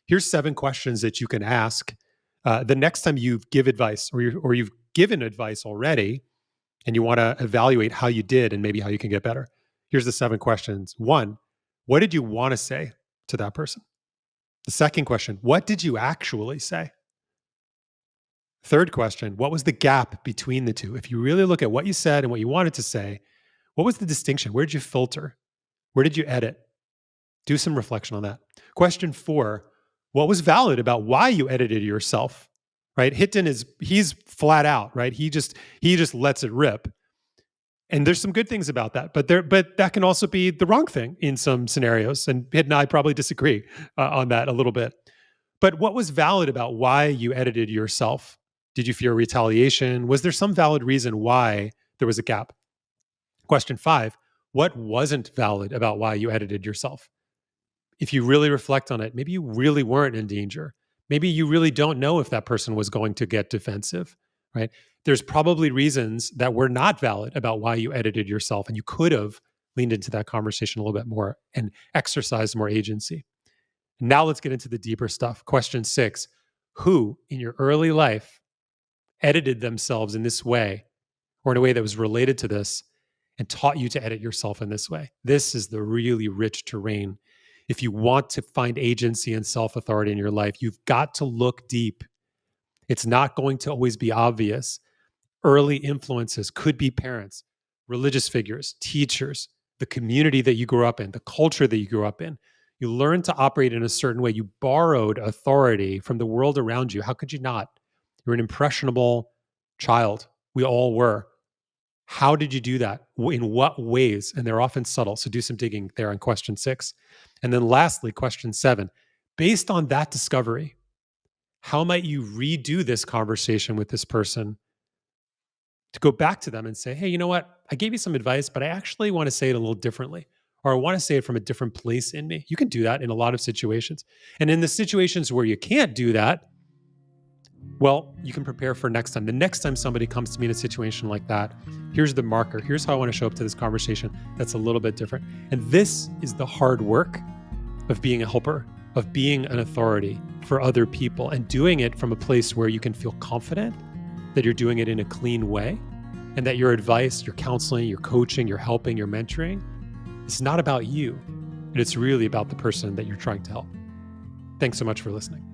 Here's 7 questions that you can ask the next time you give advice or you've given advice already and you want to evaluate how you did and maybe how you can get better. Here's the 7 questions. 1, what did you want to say to that person? The second question, what did you actually say? Third question, what was the gap between the two? If you really look at what you said and what you wanted to say, what was the distinction? Where did you filter? Where did you edit? Do some reflection on that. Question 4, what was valid about why you edited yourself? Right? Hiten he's flat out, right? He just lets it rip. And there's some good things about that, but that can also be the wrong thing in some scenarios. And Hiten and I probably disagree on that a little bit. But what was valid about why you edited yourself? Did you fear retaliation? Was there some valid reason why there was a gap? Question 5, what wasn't valid about why you edited yourself? If you really reflect on it, maybe you really weren't in danger. Maybe you really don't know if that person was going to get defensive, right? There's probably reasons that were not valid about why you edited yourself, and you could have leaned into that conversation a little bit more and exercised more agency. Now let's get into the deeper stuff. Question 6, who in your early life edited themselves in this way or in a way that was related to this and taught you to edit yourself in this way? This is the really rich terrain. If you want to find agency and self-authority in your life, you've got to look deep. It's not going to always be obvious. Early influences could be parents, religious figures, teachers, the community that you grew up in, the culture that you grew up in. You learned to operate in a certain way. You borrowed authority from the world around you. How could you not? You're an impressionable child. We all were. How did you do that? In what ways? And they're often subtle. So do some digging there on question 6. And then lastly, question 7. Based on that discovery, how might you redo this conversation with this person to go back to them and say, hey, you know what? I gave you some advice, but I actually want to say it a little differently. Or I want to say it from a different place in me. You can do that in a lot of situations. And in the situations where you can't do that, well, you can prepare for next time. The next time somebody comes to me in a situation like that, here's the marker. Here's how I want to show up to this conversation that's a little bit different. And this is the hard work of being a helper, of being an authority for other people, and doing it from a place where you can feel confident that you're doing it in a clean way, and that your advice, your counseling, your coaching, your helping, your mentoring, it's not about you, and it's really about the person that you're trying to help. Thanks so much for listening.